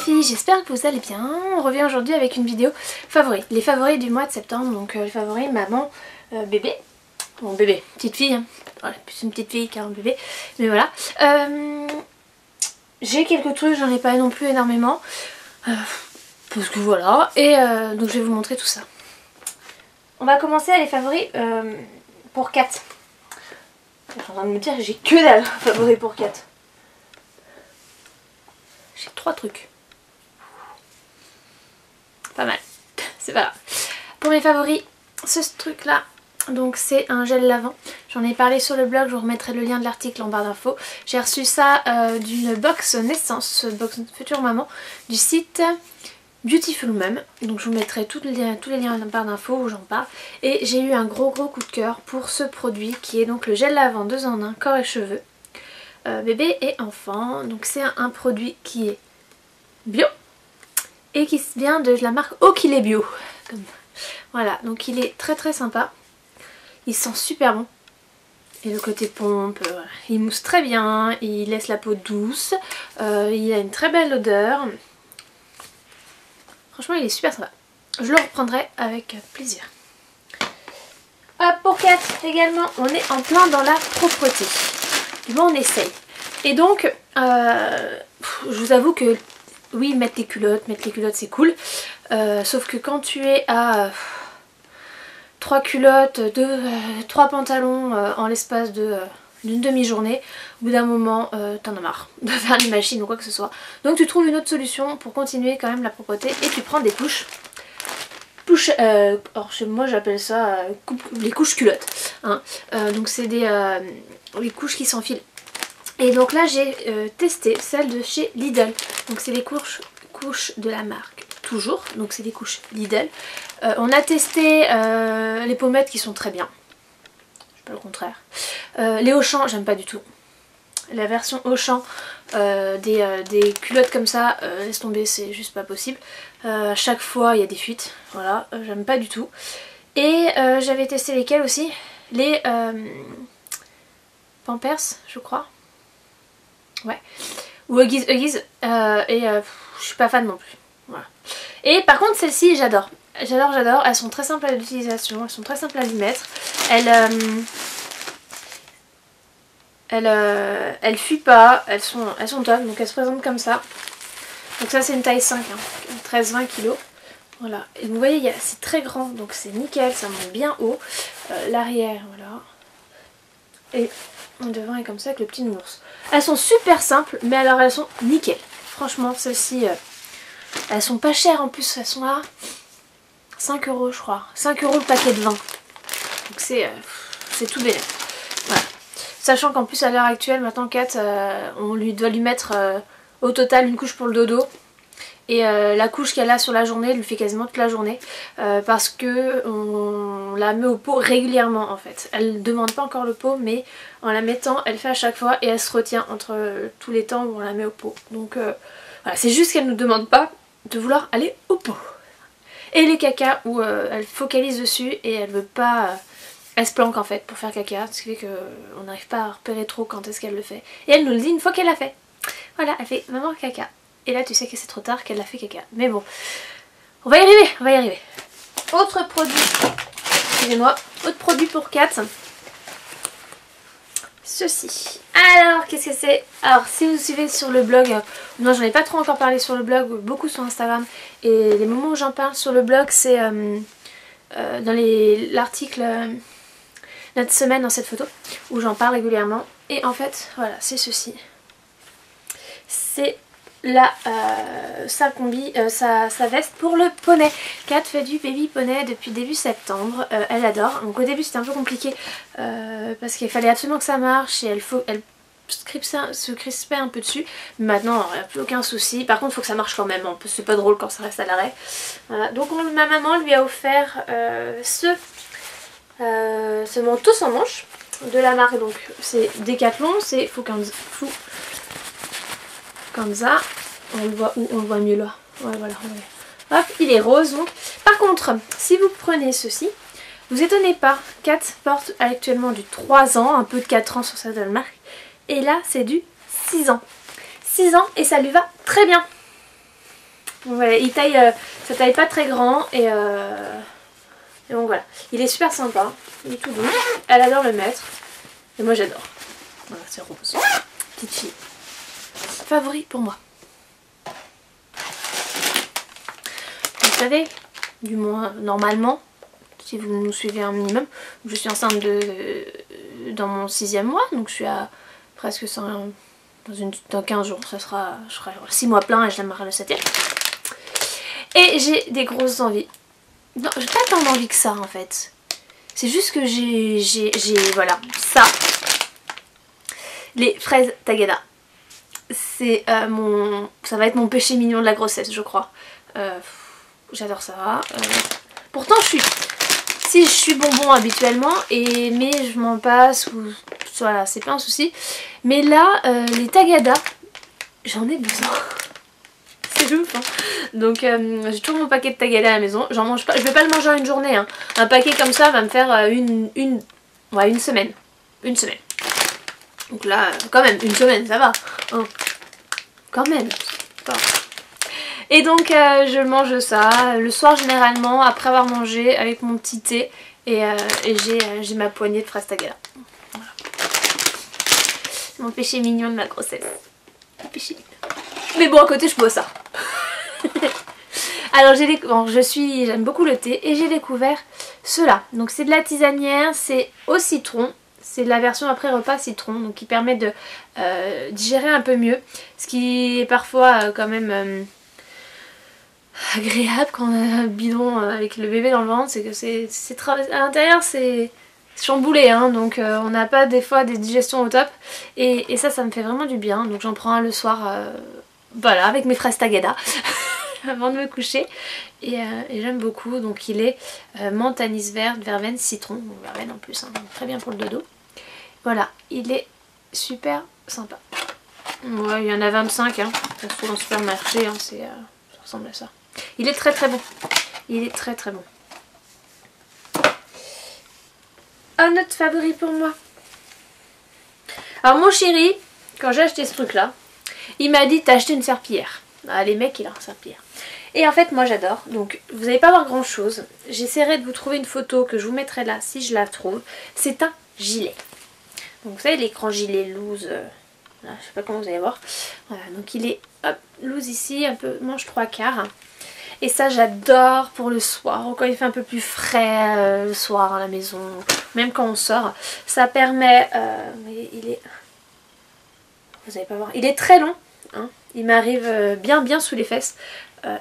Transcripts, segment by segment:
filles, j'espère que vous allez bien. On revient aujourd'hui avec une vidéo favoris, les favoris du mois de septembre, donc les favoris maman, bébé, bon bébé, petite fille, hein. Voilà, plus une petite fille qu'un bébé, mais voilà. J'ai quelques trucs, j'en ai pas non plus énormément, parce que voilà, et donc je vais vous montrer tout ça. On va commencer à les favoris pour Kat. Je suis en train de me dire que j'ai que dalle favoris pour Kat. J'ai 3 trucs. Pas mal. C'est pas grave. Pour mes favoris, ce truc là, donc c'est un gel lavant. J'en ai parlé sur le blog, je vous remettrai le lien de l'article en barre d'infos. J'ai reçu ça d'une box naissance, box future maman, du site Beautiful Mum. Donc je vous mettrai tous les liens en barre d'infos où j'en parle. Et j'ai eu un gros coup de cœur pour ce produit qui est donc le gel lavant 2 en 1 corps et cheveux. Bébé et enfant, donc c'est un produit qui est bio et qui vient de la marque Oh qu'il est bio. Voilà, donc il est très sympa, il sent super bon et le côté pompe, voilà. Il mousse très bien, il laisse la peau douce, il a une très belle odeur, franchement il est super sympa, je le reprendrai avec plaisir. Hop, pour Kat également, on est en plein dans la propreté. Bon, on essaye. Et donc, je vous avoue que oui, mettre les culottes c'est cool. Sauf que quand tu es à 3 culottes, 3 pantalons en l'espace d'une demi-journée, au bout d'un moment, t'en as marre de faire les machines ou quoi que ce soit. Donc tu trouves une autre solution pour continuer quand même la propreté et tu prends des couches. Alors chez moi j'appelle ça les couches culottes. Hein. Donc c'est les couches qui s'enfilent. Et donc là j'ai testé celle de chez Lidl. Donc c'est les couches de la marque toujours. Donc c'est des couches Lidl. On a testé les pommettes qui sont très bien. Je pas le contraire. Les Auchan j'aime pas du tout. La version Auchan des culottes comme ça, laisse tomber, c'est juste pas possible. À chaque fois il y a des fuites, voilà, j'aime pas du tout. Et j'avais testé lesquelles aussi, les Pampers je crois, ouais, ou Huggies, je suis pas fan non plus, voilà. Et par contre celles-ci j'adore, elles sont très simples à l'utilisation, elles sont très simples à lui mettre, elles fuient pas, elles sont top, donc elles se présentent comme ça. Donc ça c'est une taille 5, hein, 13-20 kg. Voilà, et vous voyez c'est très grand, donc c'est nickel, ça monte bien haut. L'arrière, voilà. Et le devant est comme ça avec le petit nounours. Elles sont super simples, mais alors elles sont nickel. Franchement, celles-ci, elles sont pas chères en plus, elles sont à 5 € je crois. 5 € le paquet de 20. Donc c'est tout bénéf. Voilà. Sachant qu'en plus à l'heure actuelle, maintenant Kat, on doit lui mettre au total une couche pour le dodo. Et la couche qu'elle a sur la journée, elle lui fait quasiment toute la journée. Parce que on la met au pot régulièrement en fait. Elle ne demande pas encore le pot, mais en la mettant, elle fait à chaque fois et elle se retient entre tous les temps où on la met au pot. Donc voilà, c'est juste qu'elle ne nous demande pas de vouloir aller au pot. Et les cacas où elle focalise dessus et elle veut pas... elle se planque en fait pour faire caca, ce qui fait qu'on n'arrive pas à repérer trop quand est-ce qu'elle le fait. Et elle nous le dit une fois qu'elle l'a fait. Voilà, elle fait maman caca. Et là tu sais que c'est trop tard qu'elle l'a fait caca. Mais bon, on va y arriver, Autre produit, excusez-moi, autre produit pour Kat. Ceci. Alors, qu'est-ce que c'est? Alors, si vous suivez sur le blog, non j'en ai pas trop encore parlé sur le blog, beaucoup sur Instagram. Et les moments où j'en parle sur le blog, c'est dans l'article notre semaine dans cette photo, où j'en parle régulièrement. Et en fait, voilà, c'est ceci. C'est sa combi, sa veste pour le poney. Kat fait du baby poney depuis début septembre, elle adore. Donc au début c'était un peu compliqué parce qu'il fallait absolument que ça marche et elle se crispait un peu dessus. Mais maintenant il n'y a plus aucun souci. Par contre il faut que ça marche quand même, c'est pas drôle quand ça reste à l'arrêt. Voilà. Donc ma maman lui a offert ce manteau sans manche de la marque, donc c'est Decathlon, c'est Fuganza, on le voit où? On le voit mieux là. Ouais, voilà, hop, il est rose donc. Par contre, si vous prenez ceci, vous étonnez pas, Kat porte actuellement du 3 ans, un peu de 4 ans sur cette marque, et là c'est du 6 ans. 6 ans et ça lui va très bien. Voilà, ça taille pas très grand et donc voilà. Il est super sympa, il est tout doux. Elle adore le mettre et moi j'adore. Voilà, c'est rose. Petite fille. Favori pour moi. Vous savez, du moins normalement, si vous nous suivez un minimum, je suis enceinte dans mon 6e mois, donc je suis à presque 100, dans 15 jours, je serai 6 mois plein et je démarrerai le 7e. Et j'ai des grosses envies. Non, j'ai pas tant d'envie que ça en fait. C'est juste que j'ai voilà, ça. Les fraises Tagada. C'est ça va être mon péché mignon de la grossesse, je crois. J'adore ça. Pourtant si je suis bonbon habituellement, mais je m'en passe, ou voilà, c'est pas un souci. Mais là, les Tagada, j'en ai besoin. C'est ouf, hein. Donc j'ai toujours mon paquet de Tagada à la maison. J'en mange pas, je vais pas le manger en une journée, hein. Un paquet comme ça va me faire une semaine. Une semaine. Donc là, quand même, une semaine, ça va. Hein. Quand même. Et donc je mange ça le soir généralement, après avoir mangé, avec mon petit thé. Et j'ai ma poignée de fraises Tagada. Voilà. C'est mon péché mignon de la grossesse. Mon péché mignon. Mais bon, à côté, je bois ça. Alors j'aime beaucoup le thé et j'ai découvert cela. Donc c'est de la tisanière, c'est au citron. C'est la version après repas citron, donc qui permet de digérer un peu mieux. Ce qui est parfois quand même agréable quand on a un bidon avec le bébé dans le ventre. C'est que à l'intérieur c'est chamboulé, hein, donc on n'a pas des fois des digestions au top. Et ça me fait vraiment du bien. Donc j'en prends un le soir, voilà, avec mes fraises Tagada. Avant de me coucher et j'aime beaucoup. Donc il est menthe, anis verte, verveine, citron, bon, verveine en plus, hein, très bien pour le dodo. Voilà, il est super sympa. Ouais, il y en a 25, hein. Ça se trouve en supermarché, hein, ça ressemble à ça. Il est très très bon. Il est très très bon. Un autre favori pour moi. Alors mon chéri, quand j'ai acheté ce truc là, il m'a dit t'as acheté une serpillière. Ah, les mecs, il a un serpillière. Et en fait moi j'adore, donc vous n'allez pas voir grand chose. J'essaierai de vous trouver une photo que je vous mettrai là si je la trouve. C'est un gilet. Donc vous savez les grands gilets loose, là, je sais pas comment vous allez voir. Voilà, donc il est hop, loose ici, un peu manche 3/4. Et ça j'adore pour le soir, ou quand il fait un peu plus frais le soir à la maison, même quand on sort. Ça permet, vous voyez, vous allez pas voir, il est très long, hein. Il m'arrive bien sous les fesses.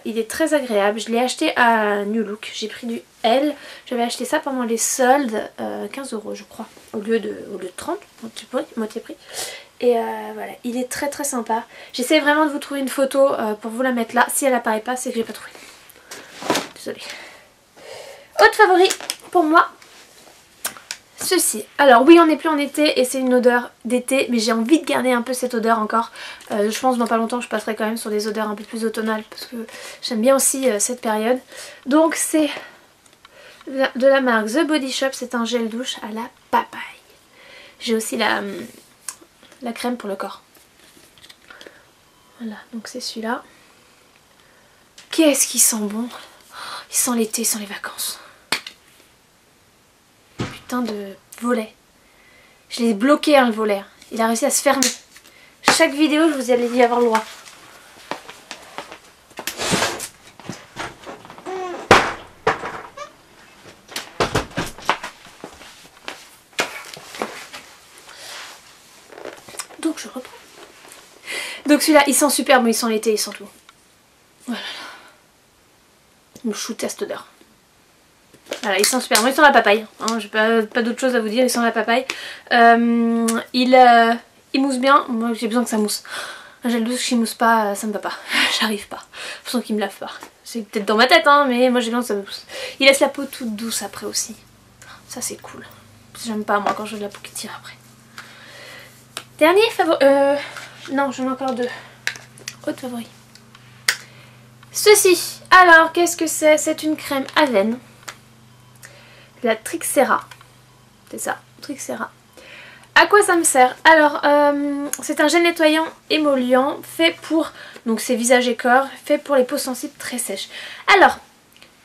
Il est très agréable. Je l'ai acheté à New Look. J'ai pris du L. J'avais acheté ça pendant les soldes. 15 € je crois. Au lieu de 30. Moitié prix. Et voilà. Il est très très sympa. J'essaie vraiment de vous trouver une photo pour vous la mettre là. Si elle apparaît pas, c'est que j'ai pas trouvé. Désolée. Autre favori pour moi. Ceci. Alors oui, on n'est plus en été et c'est une odeur d'été, mais j'ai envie de garder un peu cette odeur encore. Je pense dans pas longtemps je passerai quand même sur des odeurs un peu plus automnales parce que j'aime bien aussi cette période. Donc c'est de la marque The Body Shop, c'est un gel douche à la papaye. J'ai aussi la crème pour le corps. Voilà, donc c'est celui-là. Qu'est-ce qu'il sent bon. Il sent l'été, il sent les vacances. Putain de volet. Je l'ai bloqué, hein, le volet. Il a réussi à se fermer. Chaque vidéo, je vous allais y avoir le droit. Donc je reprends. Donc celui-là, il sent super bon, il sent l'été, il sent tout. Voilà. Il me shoot à cette odeur. Voilà, il sent super bon, il sent la papaye, hein, j'ai pas d'autre chose à vous dire, il sent la papaye. Il mousse bien, moi j'ai besoin que ça mousse. Un gel douche qui mousse pas, ça me va pas, j'arrive pas. Je sens qu'il me lave pas. C'est peut-être dans ma tête, hein, mais moi j'ai besoin que ça mousse. Il laisse la peau toute douce après aussi. Ça c'est cool. J'aime pas moi quand je veux de la peau qui tire après. Dernier favori. Non, j'en ai encore deux. Autre favori. Ceci. Alors, qu'est-ce que c'est? C'est une crème à veine. La Trixera. C'est ça, Trixera. À quoi ça me sert? Alors, c'est un gel nettoyant émollient fait pour, donc c'est visage et corps, fait pour les peaux sensibles très sèches. Alors,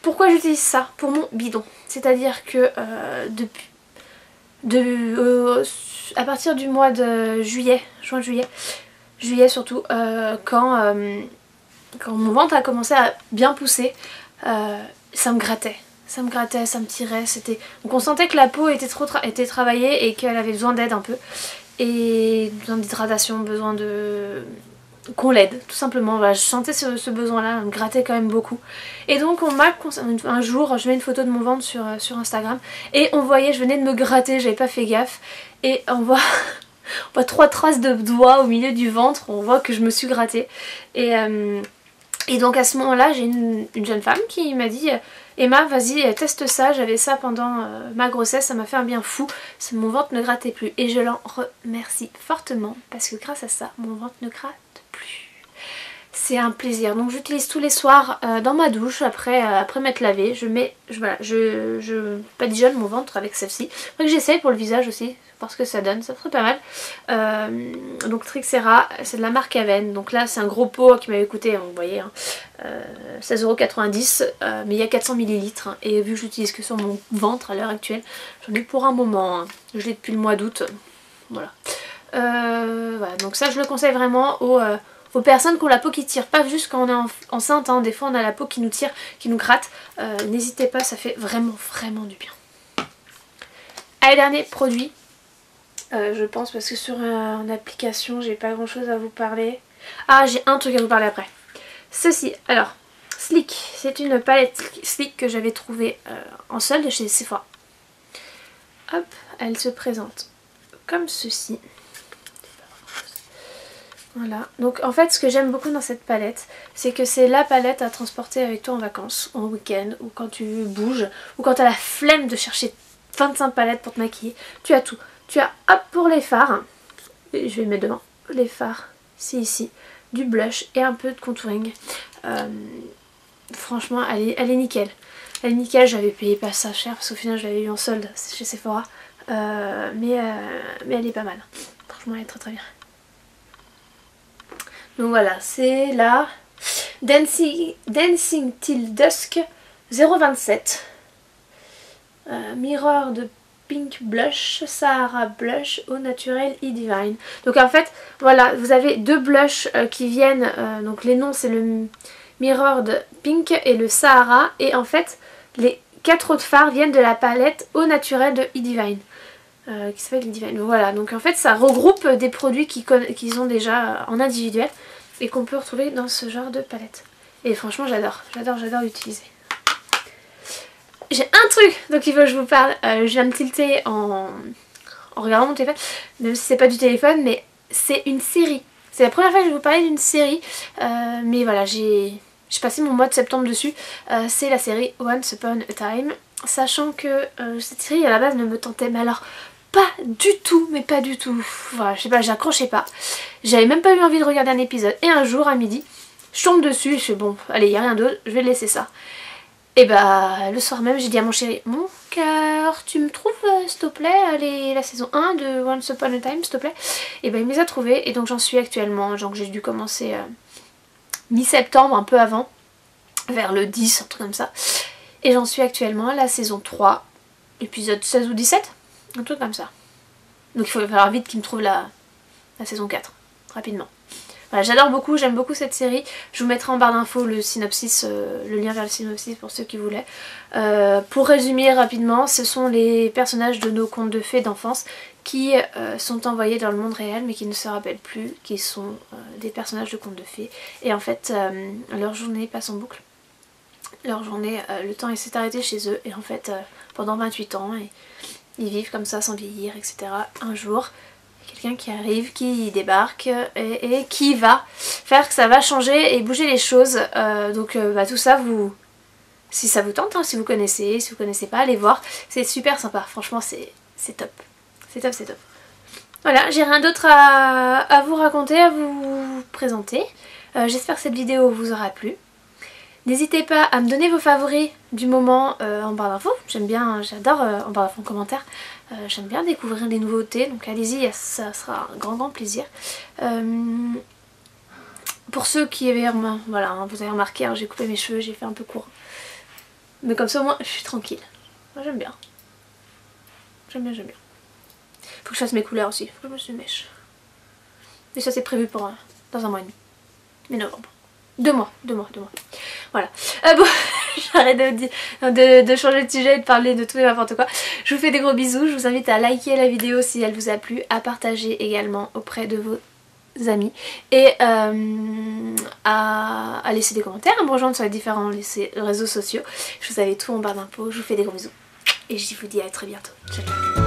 pourquoi j'utilise ça? Pour mon bidon. C'est-à-dire que à partir du mois de juillet, juillet surtout, quand mon ventre a commencé à bien pousser, ça me grattait. Ça me grattait, ça me tirait, c'était... Donc on sentait que la peau était était travaillée et qu'elle avait besoin d'aide un peu. Et besoin d'hydratation, besoin de... qu'on l'aide, tout simplement. Voilà, je sentais ce besoin-là, elle me grattait quand même beaucoup. Et donc on m'a... Un jour, je mets une photo de mon ventre sur Instagram et on voyait, je venais de me gratter, j'avais pas fait gaffe. Et on voit... on voit 3 traces de doigts au milieu du ventre, on voit que je me suis grattée. Et donc à ce moment-là, j'ai une jeune femme qui m'a dit Emma, vas-y, teste ça, j'avais ça pendant ma grossesse, ça m'a fait un bien fou, mon ventre ne grattait plus. Et je l'en remercie fortement parce que grâce à ça, mon ventre ne gratte plus. C'est un plaisir. Donc j'utilise tous les soirs dans ma douche, après m'être lavée, je badigeonne mon ventre avec celle-ci. Après que j'essaye pour le visage aussi, voir ce que ça donne, ça ferait pas mal. Donc Trixera, c'est de la marque Aven. Donc là c'est un gros pot qui m'avait coûté, vous voyez, hein, 16,90 €, mais il y a 400 ml. Hein, et vu que j'utilise que sur mon ventre à l'heure actuelle, j'en ai pour un moment. Hein, je l'ai depuis le mois d'août. Voilà. Voilà. Donc ça je le conseille vraiment aux personnes qui ont la peau qui tire, pas juste quand on est enceinte, hein. Des fois on a la peau qui nous tire, qui nous gratte. N'hésitez pas, ça fait vraiment du bien. Allez, dernier produit. Je pense parce que sur une application j'ai pas grand chose à vous parler. Ah, j'ai un truc à vous parler après. Ceci, alors, Sleek, c'est une palette Sleek que j'avais trouvée en solde chez Sephora. Hop, elle se présente comme ceci. Voilà, donc en fait ce que j'aime beaucoup dans cette palette, c'est que c'est la palette à transporter avec toi en vacances, en week-end, ou quand tu bouges, ou quand tu as la flemme de chercher 25 palettes pour te maquiller. Tu as tout. Tu as, hop, pour les fards, je vais le mettre devant, les fards, c'est ici, du blush et un peu de contouring. Franchement, elle est nickel. Elle est nickel, j'avais payé pas ça cher parce qu'au final je l'avais eu en solde chez Sephora. Mais elle est pas mal. Franchement, elle est très bien. Donc voilà, c'est la Dancing Till Dusk 027. Mirror de Pink Blush, Sahara Blush au naturel E-Divine. Donc en fait, voilà, vous avez deux blushs qui viennent, donc les noms c'est le Mirror de Pink et le Sahara. Et en fait, les 4 autres fards viennent de la palette au naturel de E-Divine. Qui s'appelle E-Divine. Voilà, donc en fait ça regroupe des produits qu'ils ont déjà en individuel et qu'on peut retrouver dans ce genre de palette. Et franchement j'adore l'utiliser. J'ai un truc dont il faut que je vous parle. Je viens de tilter en regardant mon téléphone, même si c'est pas du téléphone, mais c'est une série. C'est la première fois que je vais vous parler d'une série, mais voilà, j'ai passé mon mois de septembre dessus. C'est la série Once Upon a Time, sachant que cette série à la base ne me tentait, mais alors pas du tout, mais pas du tout. Voilà, je sais pas, j'accrochais pas. J'avais même pas eu envie de regarder un épisode. Et un jour à midi, je tombe dessus et je fais bon, allez, y a rien d'autre, je vais laisser ça. Et bah le soir même j'ai dit à mon chéri, mon cœur, tu me trouves s'il te plaît la saison 1 de Once Upon a Time s'il te plaît. Et bah il me les a trouvés et donc j'en suis actuellement, donc j'ai dû commencer mi-septembre, un peu avant, vers le 10, un truc comme ça. Et j'en suis actuellement à la saison 3, épisode 16 ou 17, un truc comme ça. Donc il faut falloir vite qu'il me trouve la saison 4, rapidement. Voilà, j'adore beaucoup, j'aime beaucoup cette série. Je vous mettrai en barre d'infos le synopsis, le lien vers le synopsis pour ceux qui voulaient. Pour résumer rapidement, ce sont les personnages de nos contes de fées d'enfance qui sont envoyés dans le monde réel mais qui ne se rappellent plus, qui sont des personnages de contes de fées. Et en fait, leur journée passe en boucle. Leur journée, le temps s'est arrêté chez eux et en fait, pendant 28 ans, ils vivent comme ça sans vieillir, etc. Un jour, quelqu'un qui arrive, qui débarque et qui va faire que ça va changer et bouger les choses. Donc bah, tout ça, si ça vous tente, hein, si vous connaissez pas, allez voir. C'est super sympa, franchement c'est top. C'est top. Voilà, j'ai rien d'autre à vous raconter, à vous présenter. J'espère que cette vidéo vous aura plu. N'hésitez pas à me donner vos favoris du moment en barre d'infos. J'aime bien, j'adore en barre d'infos en commentaire. J'aime bien découvrir les nouveautés, donc allez-y, ça sera un grand plaisir. Pour ceux qui avaient voilà, hein, vous avez remarqué, hein, j'ai coupé mes cheveux, j'ai fait un peu court. Mais comme ça au moins je suis tranquille. Moi j'aime bien. J'aime bien. Faut que je fasse mes couleurs aussi, faut que je me suis mèche. Mais ça c'est prévu pour dans un mois et demi. Mi-novembre. 2 mois. Voilà. Bon, j'arrête de changer de sujet et de parler de tout et n'importe quoi. Je vous fais des gros bisous. Je vous invite à liker la vidéo si elle vous a plu, à partager également auprès de vos amis et à laisser des commentaires, à me rejoindre sur les différents réseaux sociaux. Je vous avais tout en barre d'infos. Je vous fais des gros bisous et je vous dis à très bientôt. Ciao.